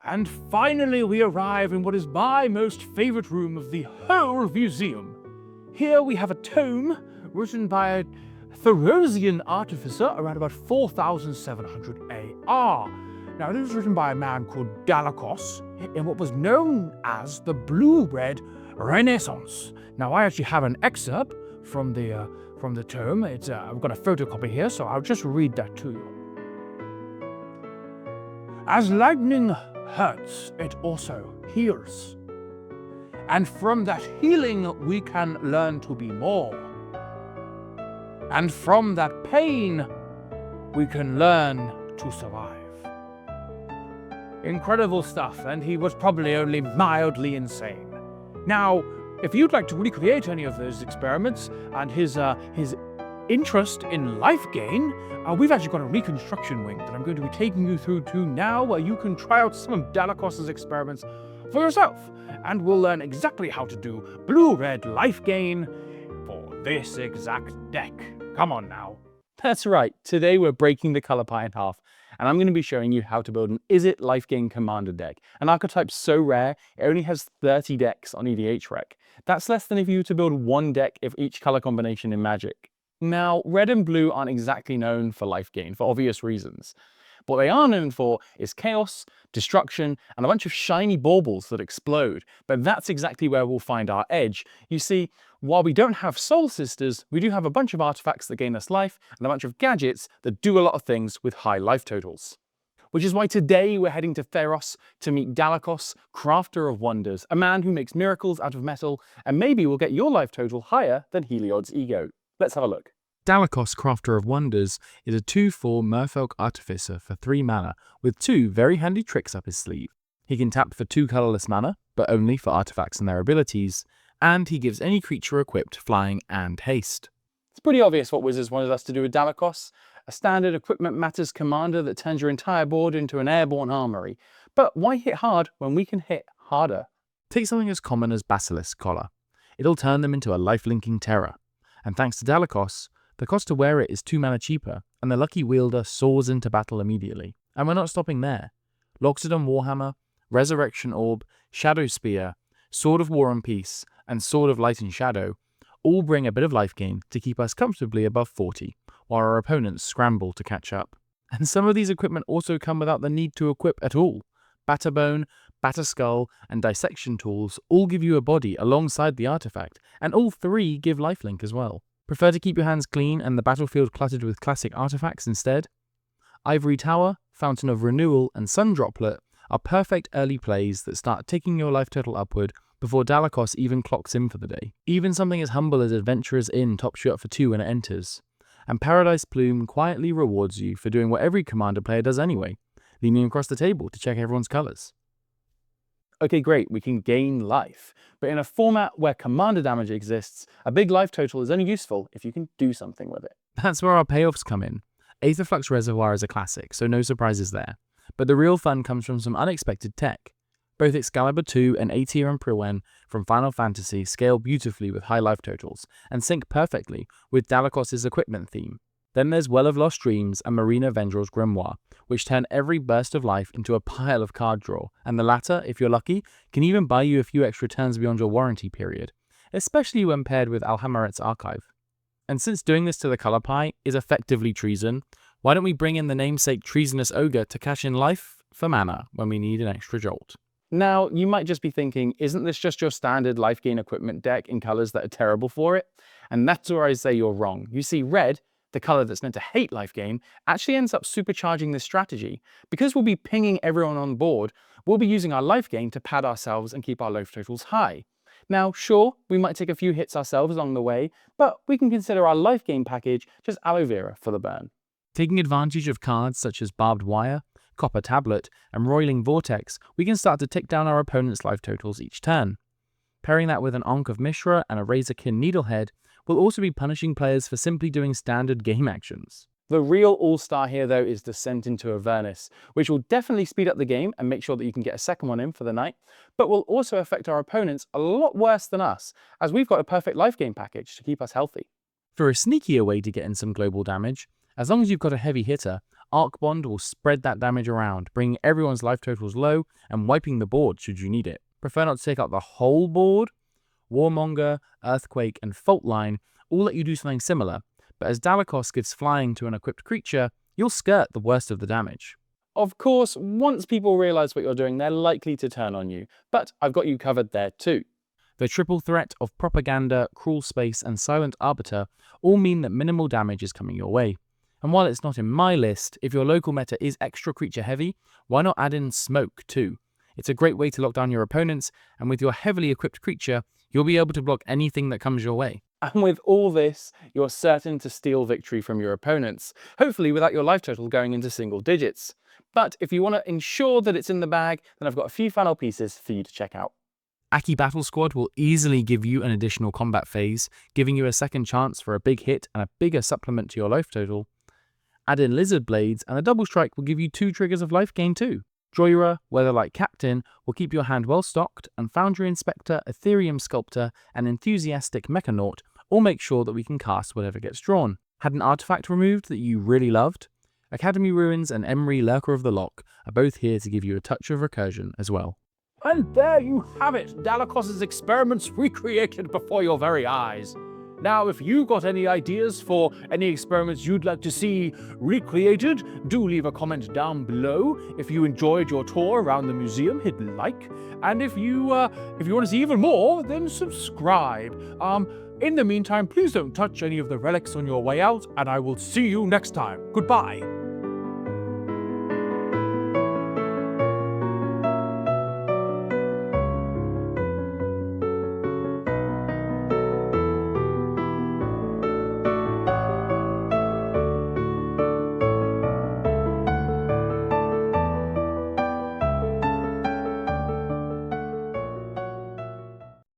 And finally we arrive in what is my most favorite room of the whole museum. Here we have a tome written by a Therosian artificer around about 4700 AR. Now this was written by a man called Dacos in what was known as the Blue-Red Renaissance. Now I actually have an excerpt from the tome. I've got a photocopy here, so I'll just read that to you. As lightning hurts, it also heals. And from that healing, we can learn to be more. And from that pain, we can learn to survive. Incredible stuff, and he was probably only mildly insane. Now, if you'd like to recreate any of those experiments and his interest in lifegain, we've actually got a reconstruction wing that I'm going to be taking you through to now, where you can try out some of Dacos' experiments for yourself, and we'll learn exactly how to do blue-red lifegain for this exact deck. Come on now. That's right, today we're breaking the color pie in half, and I'm going to be showing you how to build an izzet lifegain commander deck. An archetype so rare, it only has 30 decks on EDHREC. That's less than if you were to build one deck of each color combination in Magic. Now, red and blue aren't exactly known for lifegain, for obvious reasons. What they are known for is chaos, destruction, and a bunch of shiny baubles that explode. But that's exactly where we'll find our edge. You see, while we don't have Soul Sisters, we do have a bunch of artifacts that gain us life, and a bunch of gadgets that do a lot of things with high life totals. Which is why today we're heading to Theros to meet Dacos, Crafter of Wonders, a man who makes miracles out of metal, and maybe will get your life total higher than Heliod's ego. Let's have a look. Dacos, Crafter of Wonders is a 2/4 Merfolk Artificer for 3 mana, with 2 very handy tricks up his sleeve. He can tap for 2 colorless mana, but only for artifacts and their abilities, and he gives any creature equipped flying and haste. It's pretty obvious what Wizards wanted us to do with Dacos, a standard equipment matters commander that turns your entire board into an airborne armory. But why hit hard when we can hit harder? Take something as common as Basilisk Collar. It'll turn them into a life-linking terror. And thanks to Dacos, the cost to wear it is 2 mana cheaper, and the lucky wielder soars into battle immediately. And we're not stopping there. Loxodon Warhammer, Resurrection Orb, Shadow Spear, Sword of War and Peace, and Sword of Light and Shadow all bring a bit of life gain to keep us comfortably above 40, while our opponents scramble to catch up. And some of these equipment also come without the need to equip at all. Batterbone, Batterskull, and Dissection tools all give you a body alongside the artifact, and all 3 give lifelink as well. Prefer to keep your hands clean and the battlefield cluttered with classic artifacts instead? Ivory Tower, Fountain of Renewal, and Sun Droplet are perfect early plays that start taking your life total upward before Dacos even clocks in for the day. Even something as humble as Adventurer's Inn tops you up for 2 when it enters. And Paradise Plume quietly rewards you for doing what every commander player does anyway, leaning across the table to check everyone's colors. Okay, great, we can gain life, but in a format where commander damage exists, a big life total is only useful if you can do something with it. That's where our payoffs come in. Aetherflux Reservoir is a classic, so no surprises there. But the real fun comes from some unexpected tech. Both Excalibur II and Aether and Priwen from Final Fantasy scale beautifully with high life totals, and sync perfectly with Dacos' equipment theme. Then there's Well of Lost Dreams and Marina Vendrell's Grimoire, which turn every burst of life into a pile of card draw, and the latter, if you're lucky, can even buy you a few extra turns beyond your warranty period, especially when paired with Alhamaret's Archive. And since doing this to the color pie is effectively treason, why don't we bring in the namesake Treasonous Ogre to cash in life for mana when we need an extra jolt? Now, you might just be thinking, isn't this just your standard life gain equipment deck in colors that are terrible for it? And that's where I say you're wrong. You see, red, the color that's meant to hate life gain, actually ends up supercharging this strategy. Because we'll be pinging everyone on board, we'll be using our life gain to pad ourselves and keep our life totals high. Now, sure, we might take a few hits ourselves along the way, but we can consider our life gain package just aloe vera for the burn. Taking advantage of cards such as Barbed Wire, Copper Tablet, and Roiling Vortex, we can start to tick down our opponent's life totals each turn. Pairing that with an Ankh of Mishra and a Razorkin Needlehead, we'll also be punishing players for simply doing standard game actions. The real all-star here, though, is Descent into Avernus, which will definitely speed up the game and make sure that you can get a second one in for the night, but will also affect our opponents a lot worse than us, as we've got a perfect life gain package to keep us healthy. For a sneakier way to get in some global damage, as long as you've got a heavy hitter, arc bond will spread that damage around, bringing everyone's life totals low and wiping the board should you need it. Prefer not to take out the whole board? Warmonger, Earthquake, and Fault Line all let you do something similar, but as Dacos gives flying to an equipped creature, you'll skirt the worst of the damage. Of course, once people realize what you're doing, they're likely to turn on you, but I've got you covered there too. The triple threat of Propaganda, Cruel Space, and Silent Arbiter all mean that minimal damage is coming your way. And while it's not in my list, if your local meta is extra creature heavy, why not add in Smoke too? It's a great way to lock down your opponents, and with your heavily equipped creature, you'll be able to block anything that comes your way. And with all this, you're certain to steal victory from your opponents, hopefully without your life total going into single digits. But if you want to ensure that it's in the bag, then I've got a few final pieces for you to check out. Aki Battle Squad will easily give you an additional combat phase, giving you a second chance for a big hit and a bigger supplement to your life total. Add in Lizard Blades, and a double strike will give you 2 triggers of life gain too. Joyra, Weatherlight Captain, will keep your hand well stocked, and Foundry Inspector, Ethereum Sculptor, and Enthusiastic Mechanaut all make sure that we can cast whatever gets drawn. Had an artifact removed that you really loved? Academy Ruins and Emery Lurker of the Lock are both here to give you a touch of recursion as well. And there you have it, Dacos' experiments recreated before your very eyes. Now, if you got any ideas for any experiments you'd like to see recreated, do leave a comment down below. If you enjoyed your tour around the museum, hit like. And if you want to see even more, then subscribe. In the meantime, please don't touch any of the relics on your way out, and I will see you next time. Goodbye.